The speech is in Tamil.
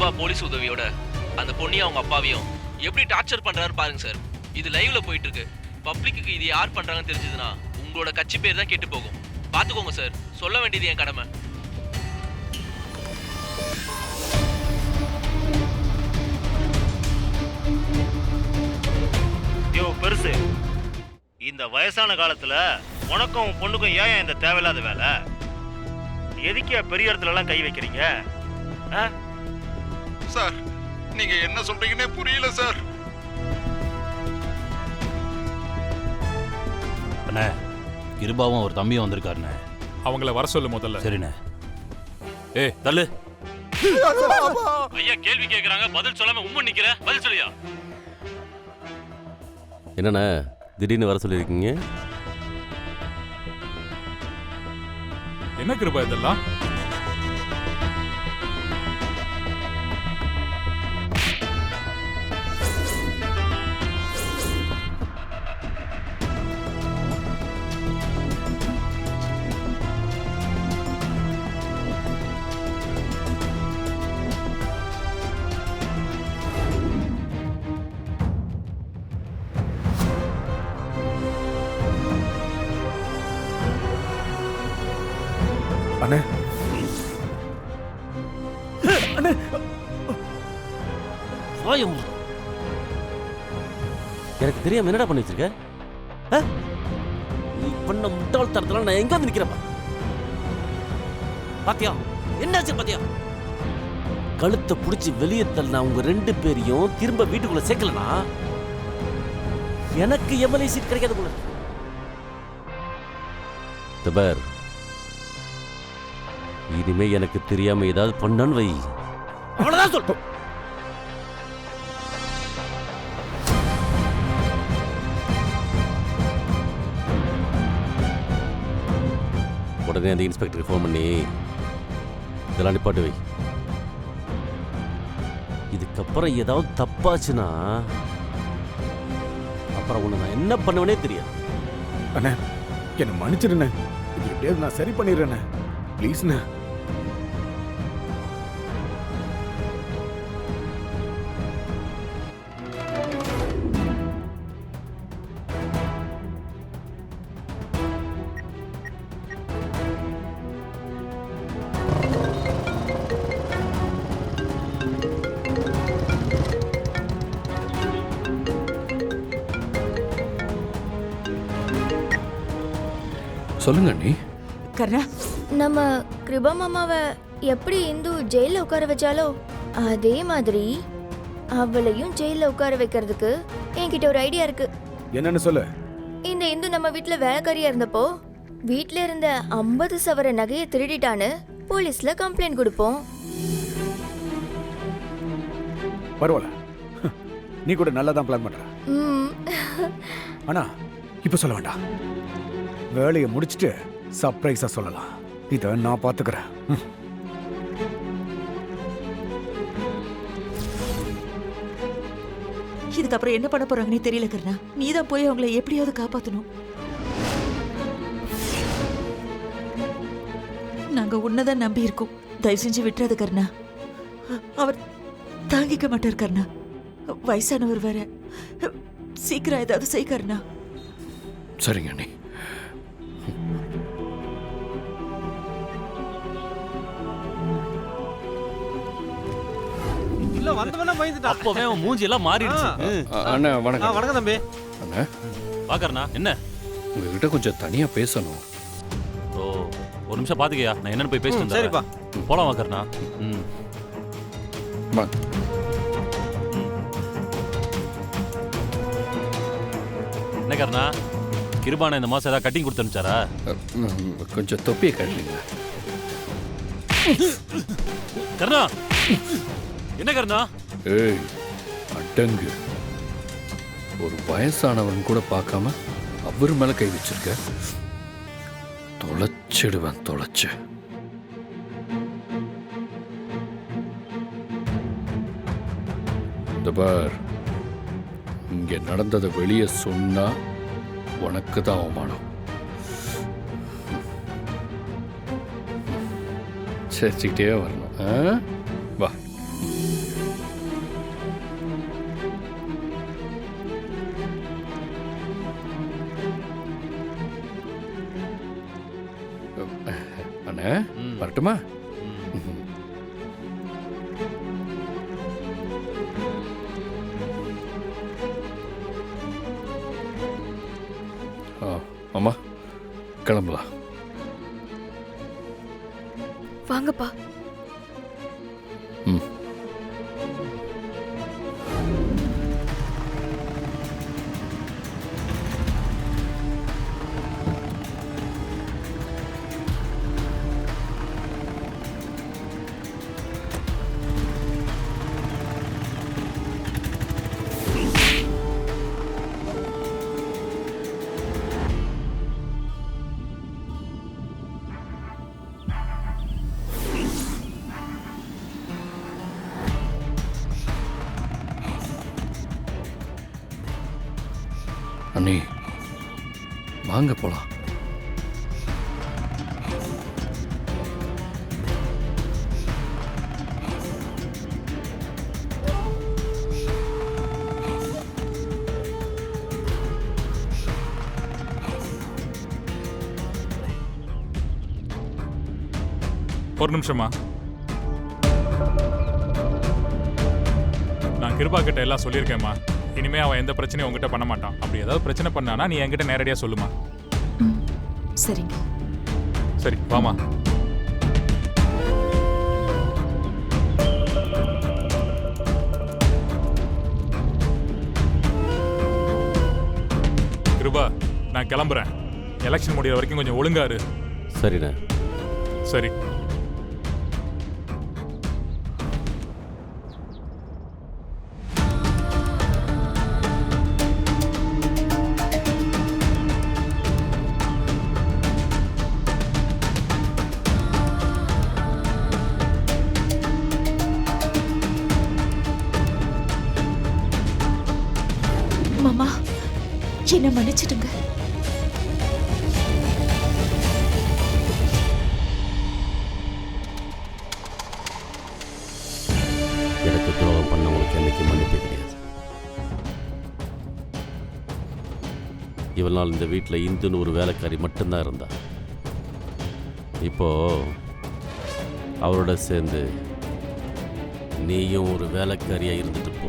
கிருபா போலீஸ் உதவியோட அந்த பொண்ணையும் அவங்க அப்பாவையும் எப்படி டார்ச்சர் பண்றாரு பாருங்க சார். இது லைவ்ல போயிட்டு இருக்கு. பப்ளிக்கு இது யார் பண்றாங்கன்னு தெரிஞ்சதுன்னா உங்களோட கட்சி பேர் தான் கெட்டு போகும். பாத்துக்கோங்க சார். சொல்ல வேண்டியது என் கடமை. யோ பெருசு, இந்த வயசான காலத்துல உனக்கும் பொண்ணுக்கும் ஏன் இந்த தேவையில்லாத வேலை? எதுக்கே பெரிய இடத்துல எல்லாம் கை வைக்கிறீங்க? சார், நீங்க என்ன சொல்றீங்கன்னே புரியல சார். அண்ணே, கிருபாவும் ஒரு தம்பியும் வந்திருக்காருண்ணே. அவங்கள வர சொல்லு முதல்ல. சரிண்ணே. தள்ளு. ஐயா கேள்வி கேக்குறாங்க, பதில் சொல்லாம உம்ம நிக்கிற. பதில் சொல்லியா? என்னண்ணே திடீர்னு வர சொல்லியிருக்கீங்க? என்ன கிருபா இதெல்லாம்? அண்ணே அண்ணே, எனக்கு தெரியாம என்னடா பண்ணி வச்சிருக்க? நீ பண்ண முட்டாள் தரத்துல நான் எங்க வந்து நிக்கிறப்ப பாத்தியா? என்னாச்சு பாத்தியா? கழுத்தை புடிச்சு வெளியே தள்ள உங்க 2 பேரையும் திரும்ப வீட்டுக்குள்ள சேர்க்கலனா எனக்கு எம்எல்ஏ சீட் கிடைக்காது போல. தபர், இனிமே எனக்கு தெரியாம ஏதாவது பண்ணான்னு வை, அவ்வளவுதான் சொல்றேன். உடனே அந்த இன்ஸ்பெக்டருக்கு ஃபோன் பண்ணி இதெல்லாம் நிப்பாட்டு வை. இதுக்கப்புறம் ஏதாவது தப்பாச்சுன்னா அப்புறம் உன்னை நான் என்ன பண்ணுவேனே தெரியாது. அண்ணே என்ன மன்னிச்சிருண்ணே. இது எப்படியாவது நான் சரி பண்ணிடுறேண்ணே. ப்ளீஸ்ண்ணே. சொல்லுங்க நீ. கர்ணா, நம்ம கிருபா மாமாவை எப்படி இந்து ஜெயில உட்கார வச்சாலோ அதே மாதிரி அவளையும் ஜெயில உட்கார வைக்கிறதுக்கு என்கிட்ட ஒரு ஐடியா இருக்கு. என்னன்னு சொல்லு. இந்த இந்து நம்ம வீட்ல வேலைக்காரியா இருந்தப்போ வீட்ல இருந்த 50 சவர நகையை திருடிட்டான்னு போலீஸ்ல கம்ப்ளைண்ட் கொடுப்போம். பரவாயில்ல, நீ கூட நல்லா தான் பிளான் பண்ற. ஆனா இப்ப சொல்ல வேண்டாம். வேலையை முடிச்சுட்டு சர்ப்ரைஸா சொல்லலாம். இதை நான் பாத்துக்கிறேன். இதுக்கப்புறம் என்ன பண்ண போறாங்கன்னே தெரியல கர்ணா. நீதான் போய் அவங்கள எப்படியாவது காப்பாத்தணும். நாங்க உன்னதான் நம்பி இருக்கோம். தயவு செஞ்சு விட்டுறாது கர்ணா. அவர் தாங்கிக்க மாட்டார் கர்ணா. வயசானவர் வேற. சீக்கிரம் ஏதாவது செய் கர்ணா. சரிங்க நீ. இல்ல வந்தவன பயந்துட்டான். அப்பவே அவன் மூஞ்சி எல்லாம் மாறிடுச்சு. அண்ணா வணக்கம். வணக்கம் தம்பி. அண்ணா பாக்கறனா என்ன? உங்ககிட்ட கொஞ்சம் தனியா பேசணும். ஓ, ஒரு நிமிஷம் பாத்துக்கயா, நான் என்னன்னு போய் பேசிட்டு வந்துறேன். சரிப்பா. போலாம் வாக்கறனா. வா. என்ன கர்ணா, கிருபான இந்த மாசம் ஏதாவது கட்டிங் கொடுத்து அனுப்பிச்சாரா? கொஞ்சம் தொப்பியை கட்டுங்க கர்ணா. என்ன கர்ணா? ஏய் அடங்கு. ஒரு வயசானவன் கூட பார்க்காம அவர் மேல கை வச்சிருக்க. தொலைச்சிடுவேன், தொலைச்சு. இந்த பார், இங்க நடந்ததை வெளியே சொன்னா உனக்கு தான் அவமானம். சிரிச்சுக்கிட்டே வரணும். வா. வரட்டுமா? அம்மா கிளம்பலாம். வாங்கப்பா. ம். அண்ணி வாங்க போலாம். ஒரு நிமிஷமா, நான் கிருபா கிட்ட எல்லாம் சொல்லியிருக்கேம்மா. இனிமே அவன் எந்த பிரச்சனையும் உங்ககிட்ட பண்ண மாட்டான். அப்படி ஏதாவது பிரச்சனை பண்ணானா நீ என்கிட்ட நேரடியா சொல்லுமா. சரிங்க. சரி வாமா. கிருபா நான் கிளம்புறேன். எலெக்ஷன் முடிகிற வரைக்கும் கொஞ்சம் ஒழுங்கா இரு. சரிண்ணே. சரி. மாமா என்ன மன்னிச்சிடுங்க. எனக்கு துரோகம் பண்ணவங்களுக்கு என்னைக்கு மன்னிப்பே கிடையாது. இவ்வளவு நாள் இந்த வீட்டில் இந்துன்னு ஒரு வேலைக்காரி மட்டும்தான் இருந்தா. இப்போ அவரோட சேர்ந்து நீயும் ஒரு வேலைக்காரியா இருந்துட்டு போ.